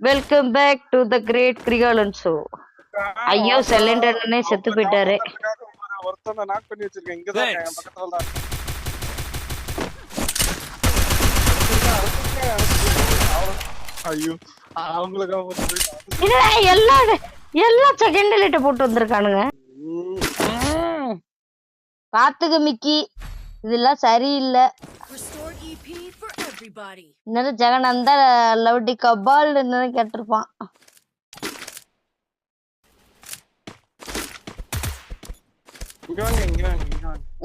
Welcome back to the great Kirikalan show. ஐயோ சிலிண்டர்னே செத்து போயிட்டாரு. ஒருத்தனை நாக் பண்ணி வச்சிருக்கேன். இங்க தான் என் பக்கத்துல தான். ஐயோ அவங்களுக்கு எல்லாம் செகண்ட் லைட்ட போட்டு வந்திருக்கானுங்க. பாத்துக்க மிக்கி, இதெல்லாம் சரியில்லை. இன்னும் ஜெகனந்தா லவ்டி கபால் கேட்டிருப்பான்.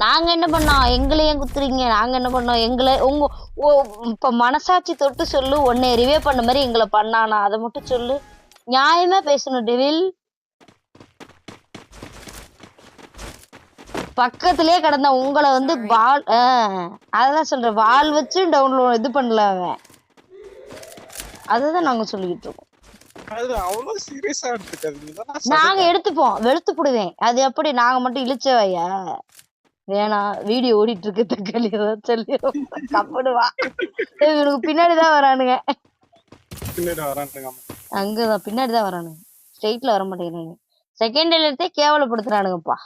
நாங்க என்ன பண்ணோம்? எங்களையும் குத்துறீங்க. நாங்க என்ன பண்ணோம்? எங்களை உங்க இப்ப மனசாட்சி தொட்டு சொல்லு. ஒன்னே ரிவே பண்ண மாதிரி எங்களை பண்ணானா? அதை மட்டும் சொல்லு. நியாயமா பேசணும் டெவில். பக்கத்திலே கிடந்த உங்களை வந்து வால் அதான் சொல்றேன், வால் வச்சு டவுன்லோட் இது பண்ணல அவன். அதுதான் நாங்க சொல்லிக்கிட்டு இருக்கோம். நாங்க எடுத்துப்போம், வெளுத்து போடுவேன். அது எப்படி நாங்க மட்டும் இழிச்சவையா? வேணாம், வீடியோ ஓடிட்டு இருக்கு. தக்காளி சொல்லி கப்படுவா. இவனுக்கு பின்னாடிதான் வரானுங்க. அங்கதான் பின்னாடிதான் வரானுங்க. ஸ்ட்ரெயிட்ல வர மாட்டேங்கிறாங்க. செகண்ட் எடுத்தே கேவலப்படுத்துறானுங்கப்பா.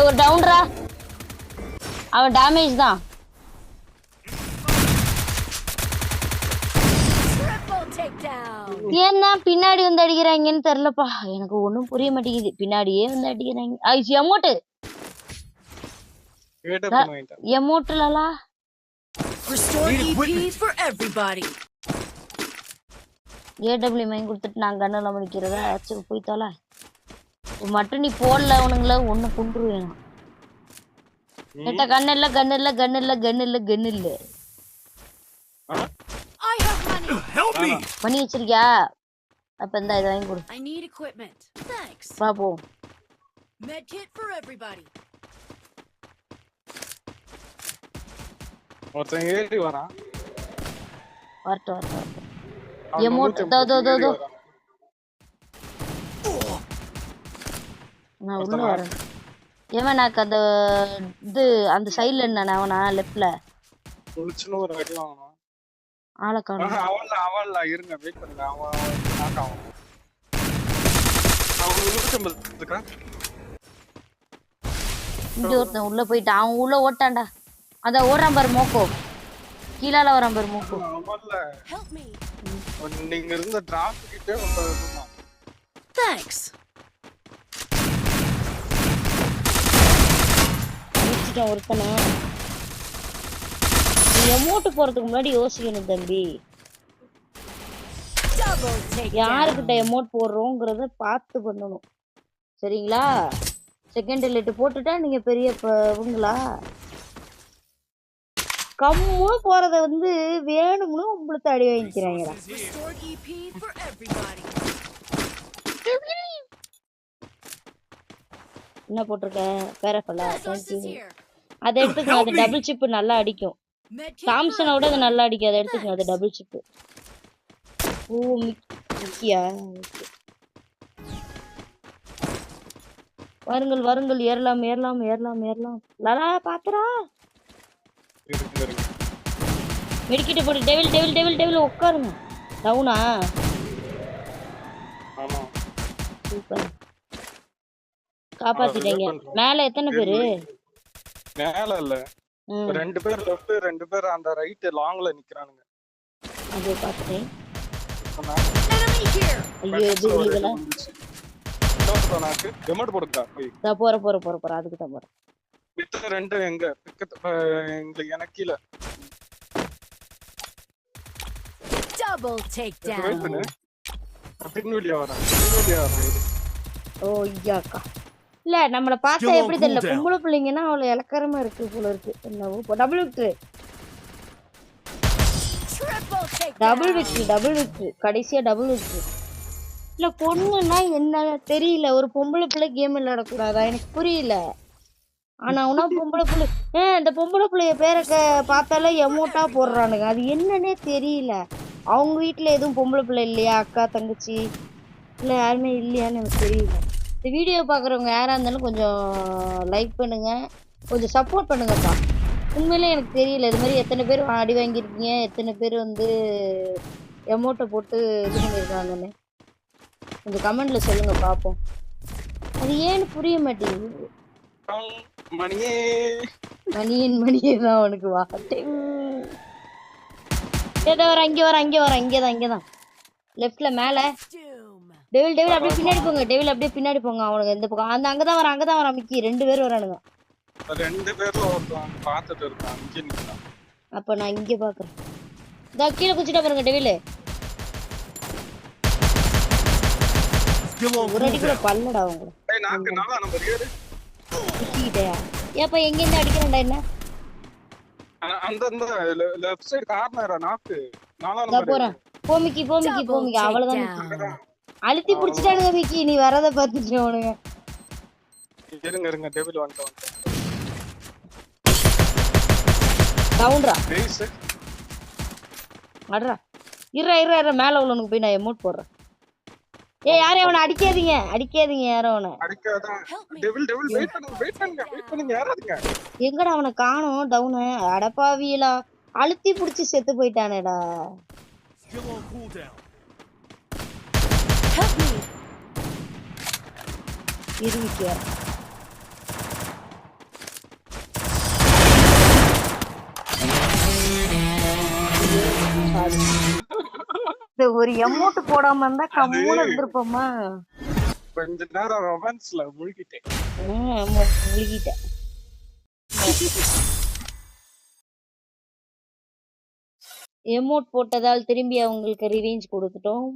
ஒரு டவுன்ரா, அவன் டேமேஜ் தான். ஏன்னா பின்னாடி வந்து அடிக்கிறாங்கன்னு தெரியலப்பா, எனக்கு ஒன்னும் புரிய மாட்டேங்குது. பின்னாடியே வந்து அடிக்கிறாங்க. எமோட்டு எமோட்டுலலா ஏடபிள்யூ மைன் கொடுத்துட்டு நான் கண்ணெல்லாம் முடிக்கிறதா ஆச்சு. போய் தோல மட்டும் நீ போடல. அவனுங்கள ஒண்ணு கொண்டுருவேன். கண்ணு இல்ல கண்ணு இல்ல கண்ணு இல்ல கண்ணு இல்ல கண்ணு இல்ல பண்ணி வச்சிருக்கியா? அப்ப இந்த இதை வாங்கி கொடு. பாப்போம். ஒருத்தன் ஏறி வரான். வரட்டும் வரட்டும். எமோட் தோ நான் உள்ள வரேன். ஏன் நான் அந்த இது அந்த சைடுல இருந்தானே அவனா லெஃப்ட்ல குளிச்சுன ஒரு அடி வாங்கணும். ஆளை காணோம். அவன்ல இருங்க, வெயிட் பண்ணுங்க. அவன் நாக் ஆகும். அவன் உள்ள இங்க ஒருத்தன் உள்ள போயிட்டான். அவன் உள்ள ஓட்டான்டா. அத ஓடுறான் பாரு மோக்கோ. கீழால வரான் பாரு மோக்கோ. நீங்க இருந்த டிராப் கிட்டே வந்தா. தேங்க்ஸ். ஒருத்தனை எமோட்டு போறதுக்கு முன்னாடி யோசிக்கணும் தம்பி. யாருக்கிட்ட எமோட் போடுறோங்கிறத பார்த்து பண்ணணும், சரிங்களா? செகண்ட் லைட் போட்டுட்டா நீங்க பெரிய இவங்களா? கம்முன்னு போறத வந்து வேணும்னு உங்களுக்கு அடி வாங்கிக்கிறாங்க. என்ன போட்டிருக்க? பேரஃபலா? அதை எடுத்துக்கணும். அது டபுள் சிப்பு நல்லா அடிக்கும். தாம்சனோட அது நல்லா அடிக்கும். அதை எடுத்துக்கணும். அது டபுள் சிப்பு. ஓ மிக்கியா? வருங்கள் வருங்கள், ஏறலாம் ஏறலாம் ஏறலாம் ஏறலாம். லலா பாத்துறா. மெடிக்கிட்ட போட்டு டெவில் டெவில் டெவில் டெவில் உட்காருங்க. டவுனா? சூப்பர், காப்பாத்திட்டீங்க. மேல எத்தனை பேரு? மேல இல்ல, ரெண்டு பேர் லெஃப்ட், ரெண்டு பேர் அந்த ரைட் லாங்ல நிக்கறானுங்க. அது பாத்துட்டேன். ஐயோ இது இல்லல. நாக்கு எமோட் போடுடா போய். நான் போற அதுக்கு தான் போறேன். மித்த ரெண்டு எங்க எங்க எனக்கு கீழ. Double take down. பின்வெளியா வரான். ஓ ஐயாக்கா. இல்ல நம்மள பார்த்தா எப்படி தெரியல, பொம்பளை பிள்ளைங்கன்னா அவ்வளவு இலக்கரமா இருக்கு போல இருக்கு. என்னவோ டபுள் விக்டரி கடைசியா டபுள் விக்டரி. இல்ல பொண்ணுன்னா என்ன தெரியல, ஒரு பொம்பளை பிள்ளை கேம் விளையாடக்கூடாதா எனக்கு புரியல. ஆனா உனா பொம்பளை பிள்ளை இந்த பொம்பளை பிள்ளைய பேரை பார்த்தாலே எமோட்டா போடுறானுங்க. அது என்னன்னே தெரியல. அவங்க வீட்டுல எதுவும் பொம்பளை பிள்ளை இல்லையா? அக்கா தங்கச்சி இல்ல யாருமே இல்லையான்னு எனக்கு தெரியல. இந்த வீடியோ பாக்குறவங்க யாரா இருந்தாலும் கொஞ்சம் லைக் பண்ணுங்க, கொஞ்சம் சப்போர்ட் பண்ணுங்கப்பா. உண்மையிலே எனக்கு தெரியல இது மாதிரி எத்தனை பேர் அடி வாங்கியிருக்கீங்க, எத்தனை பேர் வந்து எமௌண்ட்டை போட்டு இது பண்ணியிருக்காங்கன்னு கொஞ்சம் கமெண்ட்ல சொல்லுங்க பாப்போம். அது ஏன்னு புரிய மாட்டேங்குது. மணியே மணியே தான் அவனுக்கு வாட்டே. ஏதோ வர இங்க வர இங்கதான் லெஃப்ட்ல மேல. Doom. டெவில் அப்படியே பின்னாடி போங்க, டெவில் அப்படியே பின்னாடி போங்க. அவனுக்கு இந்த பக்கம் அங்கதான் வரான் மிக்கி 2 பேர் வரானுங்க. 2 பேர்ல ஒருத்தன் பாத்துட்டு இருக்கான் இங்க நிக்கிறான். அப்ப நான் இங்க பாக்குறேன். இதா கீழே குச்சிட்டா பாருங்க டெவில். ஒரு அடி கூட பல்லடா அவங்க. டேய் நாக்கு 4 நம்பர் ஏறு. குச்சிக்கிட்டயா? ஏப்பா எங்க இருந்து அடிக்கிறேன்டா என்ன? அந்த லெஃப்ட் சைடு கார்னரா நாக்கு 4 இதா நம்பர். போறேன். போ மிக்கி Double அவ்வளவுதான் takedown. மிக்கி. அழுத்தி புடிச்சிட்டானுங்க மிக்கி, நீ வரத பாத்துட்டு அவனுங்க. இருங்க டெவில் வந்துட்டான். டவுன்ரா பேஸ் அட்ரா. இற மேல உள்ளவனுக்கு போய் நான் எமௌண்ட் போடுறேன். யாரையும் அவனை அடிக்காதீங்க யாரும் அவனை. அடிக்காத. டெவில் வெயிட் பண்ணுங்க யாராதுங்க. எங்கடா அவனை காணோம் டவுனு. அடப்பாவியலா அழுத்தி புடிச்சு செத்து போயிட்டானேடா. Help me. இருவிக்கு வர ஒரு எமௌண்ட் போடாம இருந்தா கம்முன்னு இருந்திருப்போமா. கொஞ்ச நேரம் ரொமான்ஸ்ல முழுகிட்டேன். முழுகிட்டேன். எமௌண்ட் போட்டதால் திரும்பி அவங்களுக்கு ரிவெஞ்ச் கொடுத்துட்டோம்.